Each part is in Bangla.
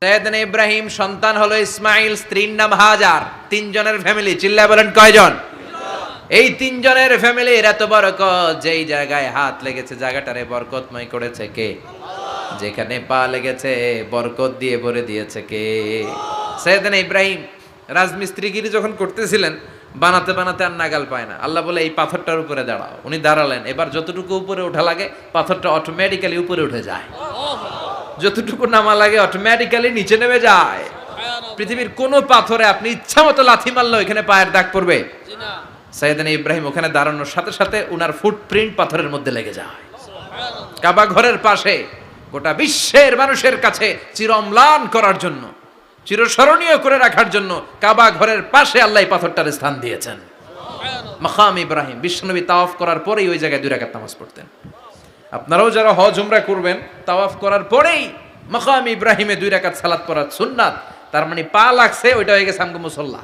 সাইয়েদনা ইব্রাহিম সন্তান হলো ইসমাইল, স্ত্রীর নাম হাজার। তিনজনের ফ্যামিলি, চিল্লায় বলেন কয়জন? এই তিনজনের ফ্যামিলির এত বরকত, যেই জায়গায় হাত লেগেছে জায়গাটারে বরকতময় করেছে কে? যেখানে পা লেগেছে বরকত দিয়ে ভরে দিয়েছে কে? সাইয়েদনা ইব্রাহিম রাজমিস্ত্রিগিরি যখন করতেছিলেন, বানাতে বানাতে আর নাগাল পায় না। আল্লাহ বলে এই পাথরটার উপরে দাঁড়াও। উনি দাঁড়ালেন, এবার যতটুকু উপরে ওঠা লাগে পাথরটা অটোমেটিক্যালি উপরে উঠে যায়, যতটুকু নামা লাগে অটোমেটিক্যালি নিচে নেমে যায়। পৃথিবীর কোন পাথরে আপনি ইচ্ছা মতো লাথি মারলো এখানে পায়ের দাগ পড়বে? সাইয়েদনা ইব্রাহিম ওখানে দাঁড়ানোর সাথে সাথে উনার ফুটপ্রিন্ট পাথরের মধ্যে লেগে যায়। কাবা ঘরের পাশে গোটা বিশ্বের মানুষের কাছে চিরম্লান করার জন্য, চিরস্মরণীয় করে রাখার জন্য কাবা ঘরের পাশে আল্লাহ এই পাথরটার স্থান দিয়েছেন। মাকাম ইব্রাহিম। বিশ্বনবী তাওয়াফ করার পরেই ওই জায়গায় 2 রাকাত নামাজ পড়তেন। আপনারাও যারা হজ উমরা করবেন, তাওয়াফ করার পরেই মাকাম ইব্রাহিমে 2 রাকাত সালাত পড়া সুন্নাত। তার মানে পা লাগছে, ওইটা হয়ে গেছে আমগো মুসল্লা।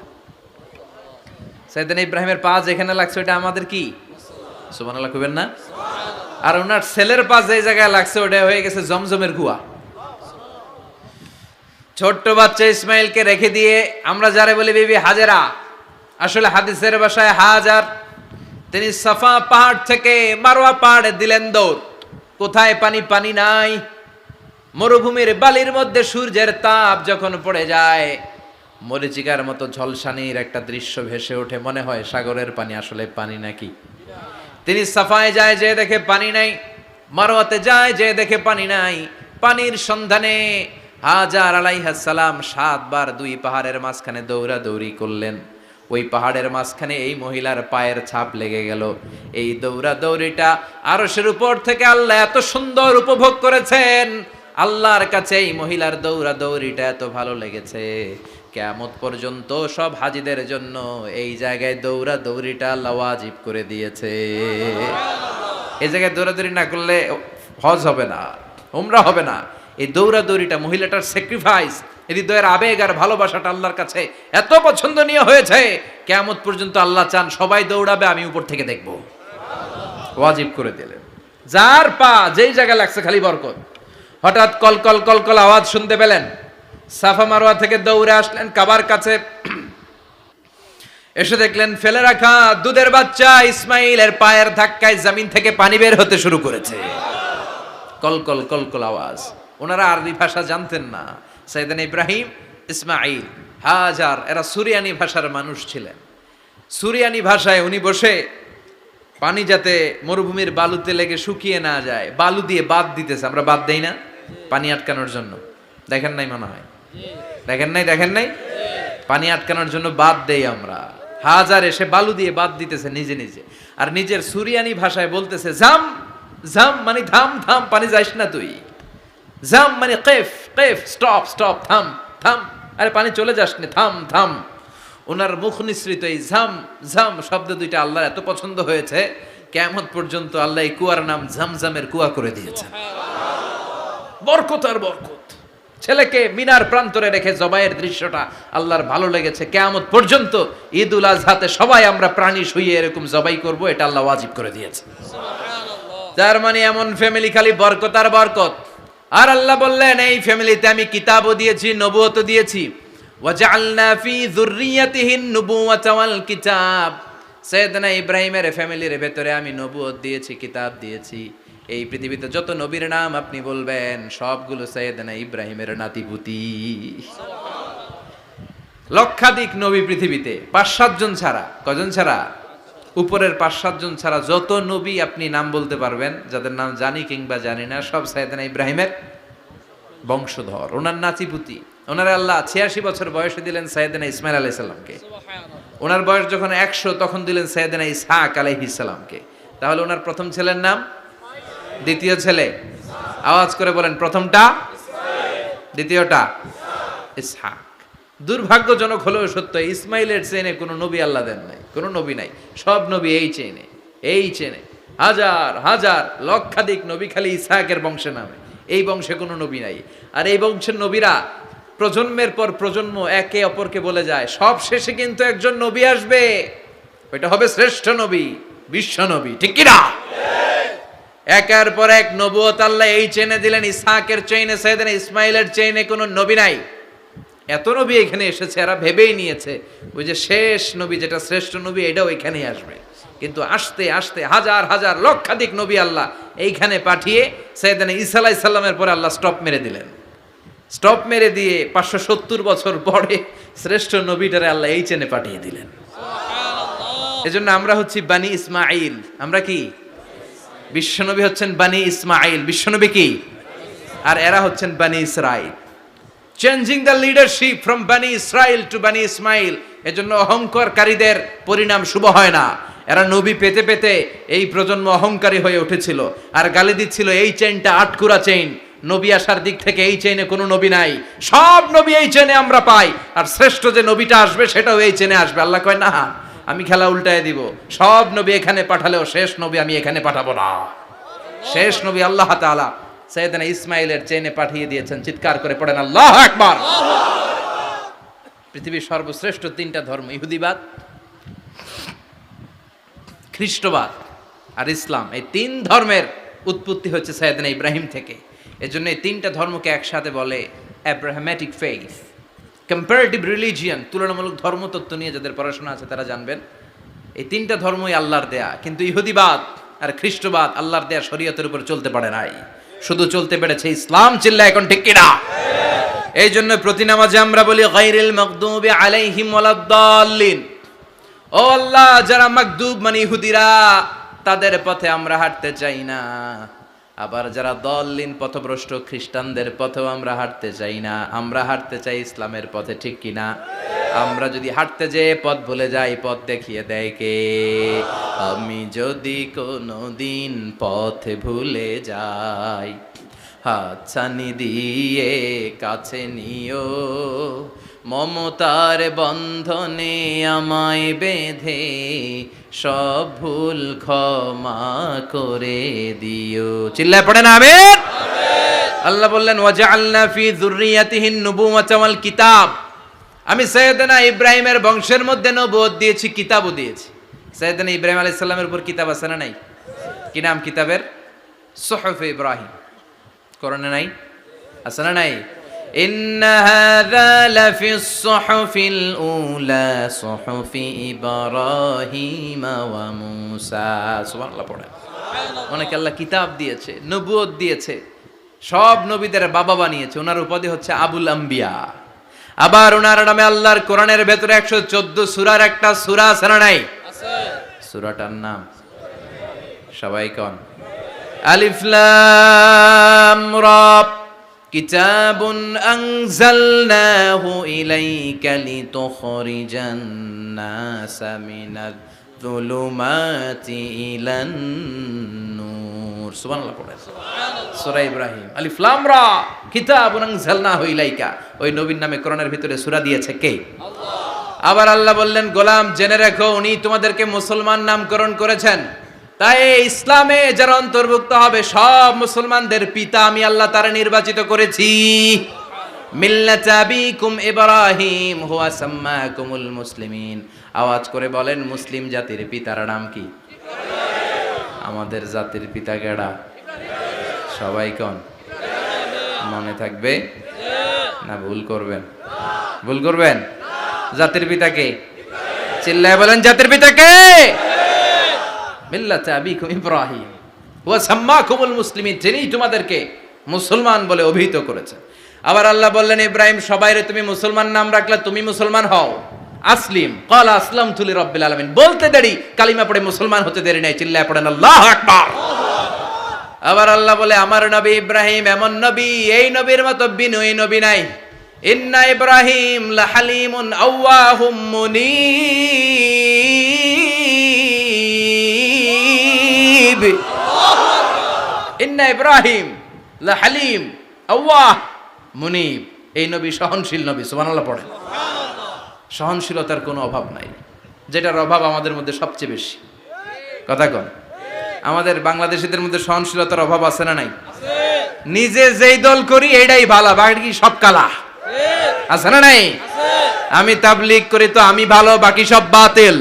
সাইয়েদনা ইব্রাহিমের পা যেখানে লাগছে ওইটা আমাদের কি? সুবহানাল্লাহ কইবেন না? আর ওনার ছেলের পা যে জায়গায় লাগছে ওটা হয়ে গেছে জমজমের কুয়া। ছোট্ট বাচ্চা ইসমাইলকে রেখে দিয়ে আমরা যারে বলি বিবি হাজেরা, আসলে হাদিসের ভাষায় হাজার, তিনি সাফা পাহাড় থেকে মারওয়া পাহাড়ে দিলেন দৌড়। কোথায় পানি? পানি নাই। মরুভূমির বালির মধ্যে সূর্যের তাপ যখন পড়ে যায়, মরিচিকার মতো ঝলসানির একটা দৃশ্য ভেসে ওঠে, মনে হয় সাগরের পানি, আসলে পানি নাকি। তিনি সাফায় যায়, যে দেখে পানি নাই। মারওয়াতে যায়, যে দেখে পানি নাই। পানির সন্ধানে হাজার আলাইহিস সালাম 7 বার 2 পাহাড়ের মাঝখানে দৌড়াদৌড়ি করলেন। ওই পাহাড়ের মাঝখানে এই মহিলার পায়ের ছাপ লেগে গেল। এই দৌড়াদৌড়িটা আরশের উপর থেকে আল্লাহ এত সুন্দর উপভোগ করেছেন। আল্লাহর কাছে এই মহিলার দৌড়াদৌড়িটা এত ভালো লেগেছে, কিয়ামত পর্যন্ত সব হাজীদের জন্য এই জায়গায় দৌড়াদৌড়িটা আল্লাহ ওয়াজিব করে দিয়েছে। এই জায়গায় দৌড়াদৌড়ি না করলে হজ হবে না, উমরা হবে না। এই দৌড়াদৌড়িটা, মহিলাটার স্যাক্রিফাইস, হৃদয়ের আবেগ আর ভালোবাসাটা আল্লাহর কাছে এত পছন্দনীয় হয়েছে, কিয়ামত পর্যন্ত আল্লাহ চান সবাই দৌড়াবে, আমি উপর থেকে দেখব। ওয়াজিব করে দিলেন। যার পা যেই জায়গায় লাগছে খালি বরকত। হঠাৎ কলকল কলকল আওয়াজ শুনতে পেলেন। সাফা মারওয়া থেকে দৌড়ে আসলেন কাবার কাছে। এসে দেখলেন ফেলে রাখা দুধের বাচ্চা ইসমাইলের পায়ের ধাক্কায় জমিন থেকে পানি বের হতে শুরু করেছে। কলকল কলকল আওয়াজ। ওনারা আরবি ভাষা জানতেন না। সাইয়েদনা ইব্রাহিম, ইসমাইল, হাজার এরা সুরিয়ানি ভাষার মানুষ ছিলেন। সুরিয়ানি ভাষায় উনি বসে পানি যাতে মরুভূমির বালুতে লেগে শুকিয়ে না যায়, বালু দিয়ে বাঁধ দিতেছে। আমরা বাঁধ দেই না পানি আটকানোর জন্য? দেখেন নাই মনে হয়? দেখেন নাই? পানি আটকানোর জন্য বাঁধ দেই আমরা। হাজার এসে বালু দিয়ে বাঁধ দিতেছে নিজে নিজে, আর নিজের সুরিয়ানি ভাষায় বলতেছে জাম জাম, মানে থাম থাম, পানি যাইস না তুই। জাম মানে কেফ কেফ, স্টপ স্টপ, থাম থাম, আরে পানি চলে যাস না, থাম থাম। ওনার মুখ নিঃসৃত এই ঝাম ঝাম শব্দ দুইটা আল্লাহর এত পছন্দ হয়েছে, কিয়ামত পর্যন্ত আল্লাহ এই কুয়ার নাম ঝমঝমের কুয়া করে দিয়েছেন। বরকত আর বরকত। ছেলেকে মিনার প্রান্তরে রেখে জবাইয়ের দৃশ্যটা আল্লাহর ভালো লেগেছে। কিয়ামত পর্যন্ত ঈদুল আজহাতে সবাই আমরা প্রাণী শুইয়ে এরকম জবাই করব, এটা আল্লাহ ওয়াজিব করে দিয়েছে। তার মানে এমন ফ্যামিলি খালি বরকত আর বরকত। আর আল্লাহ বললেন এই ফ্যামিলিতে আমি কিতাবও দিয়েছি, নবুয়তও দিয়েছি। ওয়াজআলনা ফি যুররিয়াতিহিন নুবুওয়াতা ওয়াল কিতাব। সাইয়েদনা ইব্রাহিমের ফ্যামিলির ভেতরে আমি নবুয়ত দিয়েছি, কিতাব দিয়েছি। এই পৃথিবীতে যত নবীর নাম আপনি বলবেন সবগুলো সাইয়েদনা ইব্রাহিমের নাতিপুতি। লক্ষাধিক নবী পৃথিবীতে, 5-7 জন ছাড়া। কজন ছাড়া? উপরের 5-7 জন ছাড়া যত নবী আপনি নাম বলতে পারবেন, যাদের নাম জানি কিংবা জানি না, সব সাইয়েদনা ইব্রাহিমের বংশধর, ওনার নাতিপুতি। ওনার আল্লাহ 86 বছর বয়সে দিলেন সাইয়েদনা ইসমাইল আলাইহিস সালামকে। ওনার বয়স যখন 100 তখন দিলেন সাইয়েদনা ইসহাক আলাইহিস সালামকে। তাহলে ওনার প্রথম ছেলের নাম? দ্বিতীয় ছেলে? আওয়াজ করে বলেন, প্রথমটা ইসমাইল, দ্বিতীয়টা ইসহাক। দুর্ভাগ্যজনক হলেও সত্য, ইসমাইলের চেনে কোনো নবী আল্লাহ দেন নাই, কোনো নবী নাই। সব নবী এই চেনে। হাজার হাজার লক্ষাধিক নবী খালি ইসহাকের বংশে নামে। এই বংশে কোনো নবী নাই। আর এই বংশের নবীরা প্রজন্মের পর প্রজন্ম একে অপরকে বলে যায়, সব শেষে কিন্তু একজন নবী আসবে, ওইটা হবে শ্রেষ্ঠ নবী, বিশ্ব নবী। ঠিক কিনা? একের পর এক নবুয়ত আল্লাহ এই চেনে দিলেন। ইসহাকের চেইনে, সাইয়েদনা ইসমাইলের চেইনে কোনো নবী নাই। এত নবী এখানে এসেছে, এরা ভেবেই নিয়েছে ওই যে শেষ নবী, যেটা শ্রেষ্ঠ নবী, এটাও এখানেই আসবে। কিন্তু আস্তে আস্তে হাজার হাজার লক্ষাধিক নবী আল্লাহ এইখানে পাঠিয়ে সাইয়েদনা ঈসা আলাইহিস সালামের পরে আল্লাহ স্টপ মেরে দিলেন। স্টপ মেরে দিয়ে 570 বছর পরে শ্রেষ্ঠ নবীটারে আল্লাহ এই চেনে পাঠিয়ে দিলেন। এজন্য আমরা হচ্ছি বানি ইসমাইল। আমরা কি? বিশ্বনবী হচ্ছেন বানি ইসমাইল, বিশ্বনবী কি? আর এরা হচ্ছেন বানি Israil. Changing the leadership from বানি ইসরাইল টু বানি ইসমাইল। এজন্য অহংকারীদের পরিণাম শুভ হয় না। এরা নবী পেতে পেতে এই প্রজন্ম অহংকারী হয়ে উঠেছিল আর গালি দিচ্ছিল এই চেইনটা আটকুরা চেইন, নবী আসার দিক থেকে এই চেইনে কোনো নবী নাই, সব নবী এই চেইনে আমরা পাই, আর শ্রেষ্ঠ যে নবীটা আসবে সেটাও এই চেইনে আসবে। আল্লাহ কয় না, আমি খেলা উল্টায় দিব, সব নবী এখানে পাঠালেও শেষ নবী আমি এখানে পাঠাবো না। শেষ নবী আল্লাহ তাআলা সাইয়েদনা ইসমাইলের চেইনে পাঠিয়ে দিয়েছেন। চিৎকার করে পড়েন আল্লাহু আকবার। পৃথিবীর সর্বশ্রেষ্ঠ তিনটা ধর্ম, ইহুদিবাদ, খ্রিস্টবাদ আর ইসলাম, এই তিন ধর্মের উৎপত্তি হচ্ছে সাইয়েদনা ইব্রাহিম থেকে। এজন্য এই তিনটা ধর্মকে একসাথে বলে অ্যাব্রাহামেটিক ফেইথ, কম্পারেটিভ রিলিজিয়ান। তুলনামূলক ধর্মতত্ত্ব নিয়ে যাদের পড়াশোনা আছে তারা জানবেন এই তিনটা ধর্মই আল্লাহর দেয়া। কিন্তু ইহুদিবাদ আর খ্রিস্টবাদ আল্লাহর দেয়া শরীয়তের উপর চলতে পারে নাই, শুধু চলতে পেরেছে ইসলাম। চিল্লা এখন ঠিক কিনা? এই জন্য প্রতি নামাজে আমরা বলি গায়রিল মাগদুবি আলাইহিম ওয়ালাদ-দাল্লিন। ও আল্লাহ, যারা মাগদুব মানে ইহুদিরা, তাদের পথে আমরা হাঁটতে চাই না। আবার যারা দল্লিন পথভ্রষ্ট খ্রিস্টানদের পথেও আমরা হাঁটতে চাই না। আমরা হাঁটতে চাই ইসলামের পথে, ঠিক কিনা? আমরা যদি হাঁটতে যেয়ে পথ ভুলে যাই, পথ দেখিয়ে দেয় কে? আমি যদি কোনোদিন পথে ভুলে যাই, হাতছানি দিয়ে কাছে নিও, মমতার বন্ধনে আমায় বেঁধে সব ভুল ক্ষমা করে দিও। চিল্লায় পড়েন আমিন। আল্লাহ বললেন ওয়াজআলনা ফি যুররিয়াতিহিন নুবুওয়াতা ওয়াল কিতাব। আমি সাইয়েদনা ইব্রাহিমের বংশের মধ্যে নবুয়ত দিয়েছি, কিতাবও দিয়েছি। সাইয়েদনা ইব্রাহিম আলাইহিস সালামের উপর কিতাব আছে না নাই? কি নাম কিতাবের? সুহুফে ইব্রাহিম। কোরআনে নাই? আছে না নাই? ইন্না হাযা লাফিস সুহুফিল উলা সুহুফি ইব্রাহিম ওয়া মূসা। সুবহানাল্লাহ পড়ে। অনেকে আল্লাহ কিতাব দিয়েছে, নবুয়ত দিয়েছে, সব নবীদের বাবা বানিয়েছে। ওনার উপাধি হচ্ছে আবুল আম্বিয়া। আবার ওনার নামে আল্লাহর কোরআনের ভেতরে 114 সূরার একটা সূরা আছে না নাই? আছে। সূরাটার নাম সবাই কোন? আলিফ লাম রা। কিতাবুন আনজালনাহু ইলাইকা লিতুখরিজান নাসা মিনাজ যুলুমাতি ইলান নূর। সুবহানাল্লাহ পড়েন। সূরা ইব্রাহিম আলিফ লাম রা কিতাবুন আনজালনাহু ইলাইকা। ওই নবীর নামে কোরআনের ভিতরে সূরা দিয়েছে কে? আল্লাহ। আবার আল্লাহ বললেন গোলাম জেনে রাখো, উনি তোমাদেরকে মুসলমান নামকরণ করেছেন। তাই ইসলামে যারা অন্তর্ভুক্ত হবে সব মুসলমানদের পিতা আমি আল্লাহ তারা নির্বাচিত করেছি। মিল্লাত আবিকুম ইব্রাহিম হুয়া সাম্মাকুমুল মুসলিমিন। আওয়াজ করে বলেন মুসলিম জাতির পিতার নাম কি? আমাদের জাতির পিতা কেডা? সবাই কোন? মনে থাকবে না ভুল করবেন? ভুল করবেন? জাতির পিতা কে? চিল্লায় বলেন জাতির পিতা কে? মিল্লাত আবিকুম ইব্রাহিম ওয়া সাম্মাকুমুল মুসলিমিন। যিনি তোমাদেরকে মুসলমান বলে অভিহিত করেছেন। আবার আল্লাহ বললেন ইব্রাহিম সবাইরে তুমি মুসলমান নাম রাখলে, তুমি মুসলমান হও। আসলিম ক্বালা আসলামতু লিরাব্বিল আলামিন। বলতে দেরি, কালিমা পড়ে মুসলমান হতে দেরি নাই। চিল্লায় পড়েন আল্লাহু আকবার। আবার আল্লাহ বলে আমার নবী ইব্রাহিম এমন নবী, এই নবীর মতো বিনয়ী নবী নাই। ইন্না ইব্রাহিম লাহালিমুন আওয়াহুম মুনীব। ইন্না ইব্রাহিম লাহালিম আওয়াহ মুনীব। এই নবী সহনশীল নবী। সুবহানাল্লাহ পড়েন। সহনশীলতার কোনো অভাব নাই, যেটার অভাব আমাদের মধ্যে সবচেয়ে বেশি। কথা কন, আমাদের বাংলাদেশীদের মধ্যে সহনশীলতার অভাব আছে না নাই? নিজে যেই দল করি এইটাই ভালো, বাকি সব কালা। আছে না নাই? আমি তাবলীগ করি তো আমি ভালো, বাকি সব বাতিল।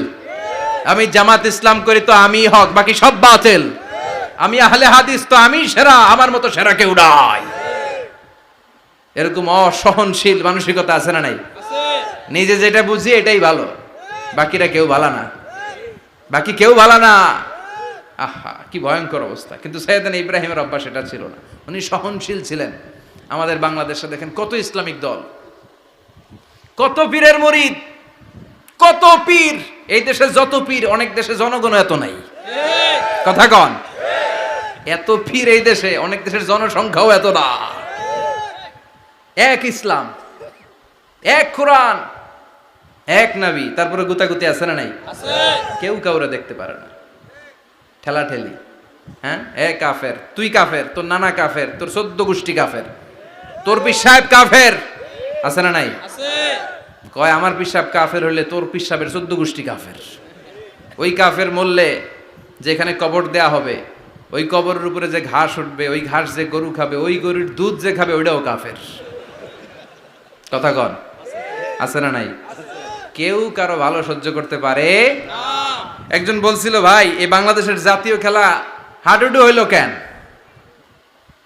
আমি জামাত ইসলাম করি তো আমি হক, বাকি সব বাতিল। আমি আহলে হাদিস তো আমি সেরা, আমার মতো সেরা কেউ নাই। এরকম অসহনশীল মানসিকতা আছে না নাই? নিজে যেটা বুঝি এটাই ভালো, বাকিরা কেউ ভালো না, বাকি কেউ ভালো না। আহা, কি ভয়ঙ্কর অবস্থা। কিন্তু সাইয়েদনা ইব্রাহিমের অভ্যাস এটা ছিল না, উনি সহনশীল ছিলেন। আমাদের বাংলাদেশে দেখেন কত ইসলামিক দল, কত পীরের মুরিদ, কত পীর। এই দেশে যত পীর, অনেক দেশে জনগণ এত নাই। কথা কন, এত পীর এই দেশে, অনেক দেশের জনসংখ্যাও এত না। এক ইসলাম, এক কোরআন, এক নবী, তারপরে গুতাগুতি আছে না নাই? কেউ কাউরে দেখতে পারে না, ঠেলা ঠেলি। হ্যাঁ, এ কাফের, তুই কাফের, তোর নানা কাফের, তোর 14 গোষ্ঠী কাফের, তোর পীর সাহেব কাফের, আছে না নাই? কয় আমার পীর সাহেব কাফের হইলে তোর পীর সাহেবের 14 গোষ্ঠী কাফের। ওই কাফের মরলে যেখানে কবর দেয়া হবে, ওই কবরের উপরে যে ঘাস উঠবে, ওই ঘাস যে গরু খাবে, ওই গরুর দুধ যে খাবে, ওইটাও কাফের। কথা কন, আছে না নাই? কেউ কারো ভালো সহ্য করতে পারে না। একজন বলছিল, ভাই এই বাংলাদেশের জাতীয় খেলা হাডুডু হইলো কেন?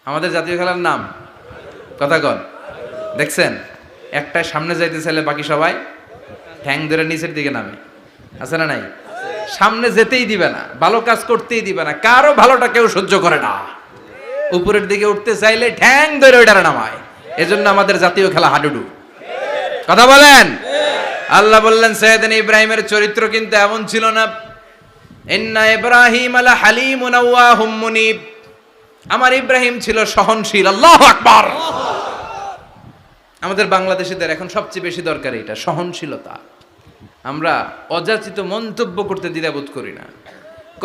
আমাদের জাতীয় খেলার নাম, কথা কন, দেখছেন একটা সামনে যাইতে চাইলে বাকি সবাই ঠ্যাং ধরে নিচের দিকে নামে, আছে না নাই? সামনে যেতেই দিবে না, ভালো কাজ করতেই দিবে না, কারো ভালোটা কেউ সহ্য করে না। উপরের দিকে উঠতে চাইলে ঠ্যাং ধরে ওইটারে নামায়। এজন্য আমাদের জাতীয় খেলা হাডুডু। কথা বলেন। আল্লাহ বললেন সাইয়েদনা ইব্রাহিমের চরিত্র কিন্তু এমন ছিল না। ইন্না ইব্রাহিম আলা হালিমুন আওয়াহুম মুনিব, আমার ইব্রাহিম ছিল সহনশীল। আল্লাহু আকবার। আমাদের বাংলাদেশিদের এখন সবচেয়ে বেশি দরকার এটা, সহনশীলতা। আমরা অযাচিত মন্তব্য করতে দ্বিধাবোধ করি না,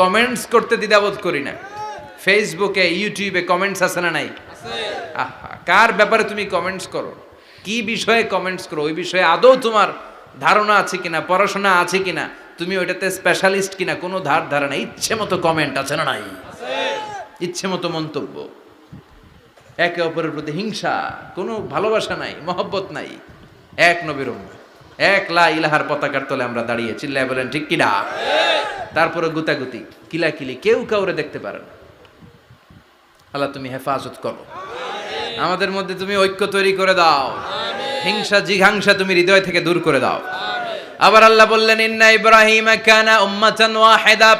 কমেন্টস করতে দ্বিধাবোধ করি না। ফেসবুকে, ইউটিউবে কমেন্টস আছে না নাই? আহা, কার ব্যাপারে তুমি কমেন্টস করো, কি বিষয়ে কমেন্টস করো, ওই বিষয়ে আদৌ তোমার ধারণা আছে কিনা, পড়াশোনা আছে কিনা, তুমি ওইটাতে স্পেশালিস্ট কিনা, কোনো ধারণা। ইচ্ছে মতো কমেন্ট আছে না নাই? ইচ্ছে মতো মন্তব্য, একে অপরের প্রতি হিংসা, কোনো ভালোবাসা নাই, মহব্বত নাই। এক নবীর উম্মত, এক লা ইলাহার পতাকার তলে আমরা দাঁড়িয়ে, চিল্লায় বলেন ঠিক কিনা? তারপরে গুতাগুতি, কিলাকিলি, কেউ কাউরে দেখতে পারে না। আল্লাহ তুমি হেফাজত করো, আমাদের মধ্যে তুমি ঐক্য তৈরি করে দাও, হিংসা জিঘাংসা তুমি হৃদয় থেকে দূর করে দাও। আবার আল্লাহ বললেন ইন্না ইব্রাহিম কানা উম্মাতান ওয়াহিদা,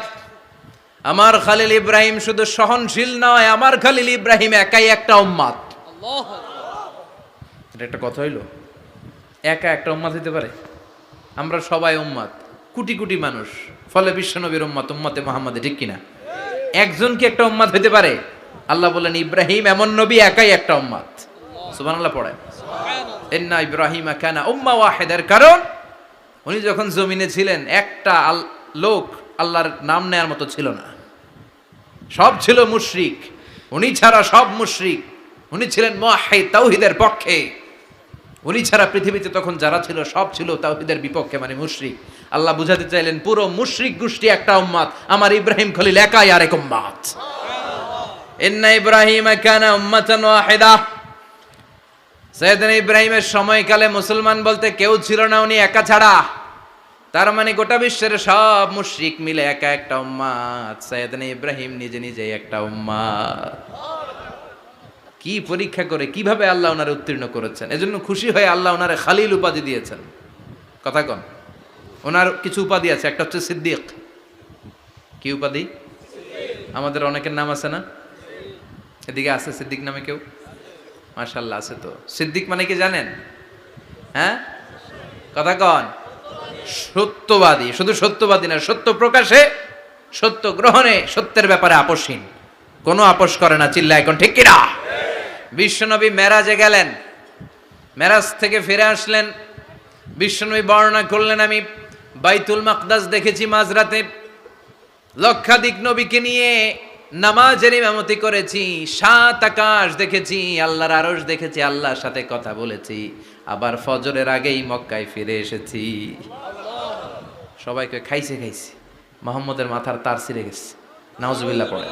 আমার খলিল ইব্রাহিম শুধু সহনশীল নয়, আমার খলিল ইব্রাহিম একাই একটা উম্মত। এটা একটা কথা হইলো, একা একটা উম্মত হইতে পারে? আমরা সবাই উম্মত, কোটি কোটি মানুষ, ফলে বিশ্ব নবীর উম্মত, উম্মতে মুহাম্মাদে, ঠিক কিনা? একজন কি একটা উম্মত হইতে পারে? আল্লাহ বললেন ইব্রাহিম এমন নবী, একাই একটা উম্মত। সুবহানাল্লাহ পড়ে। ইন্না ইব্রাহিম কানা উম্মাহ ওয়াহিদার কারণ উনি যখন জমিনে ছিলেন একটা লোক আল্লাহর নাম নেয়ার মতো ছিল না, সব ছিল মুশরিক, উনি ছাড়া সব মুশরিক। উনি ছিলেন মুওয়াহহিদ, তাওহীদের পক্ষে। উনি ছাড়া পৃথিবীতে তখন যারা ছিল সব ছিল তাওহীদের বিপক্ষে, মানে মুশরিক। আল্লাহ বুঝাতে চাইলেন পুরো মুশরিক গোষ্ঠী একটা উম্মত, আমার ইব্রাহিম খলিল একাই আরেক উম্মত। ইন্না ইব্রাহিম কানা উম্মাতান ওয়াহিদা, সাইয়েদনা ইব্রাহিমের সময়কালে মুসলমান বলতে কেউ ছিল না, উনি একা ছাড়া। তার মানে গোটা বিশ্বের সব মুশরিক মিলে একা একটা উম্মত, সাইয়েদনা ইব্রাহিম নিজে নিজে একটা উম্মত। কি পরীক্ষা করে কিভাবে আল্লাহ ওনারে উত্তীর্ণ করেছেন। এজন্য খুশি হয়ে আল্লাহ ওনারে খালিল উপাধি দিয়েছেন। কথা কন, ওনার কিছু উপাধি আছে, একটা হচ্ছে সিদ্দিক। কি উপাধি? আমাদের অনেকের নাম আছে না? এদিকে আছে সিদ্দিক নামে কেউ? মাশাআল্লাহ আছে তো। সিদ্দিক মানে কি জানেন? হ্যাঁ, কথা কন। সত্যবাদী, শুধু সত্যবাদী না, সত্য প্রকাশে, সত্য গ্রহণে, সত্যের ব্যাপারে আপোষহীন, কোনো আপোষ করে না। চিল্লা এখন ঠিক কিনা? বিশ্বনবী মেরাজে গেলেন, মেরাজ থেকে ফিরে আসলেন, বিশ্বনবী বর্ণনা করলেন আমি বাইতুল মাকদাস দেখেছি মাঝরাতে, লক্ষাধিক নবীকে নিয়ে নামাজের ইমামতি করেছি, 7 আকাশ দেখেছি, আল্লাহর আরশ দেখেছি, আল্লাহর সাথে কথা বলেছি, আবার ফজরের আগেই মক্কায় ফিরে এসেছি। সবাইকে খাইছে, মোহাম্মদের মাথার তার ছিঁড়ে গেছে। নাউজুবিল্লাহ পড়ে।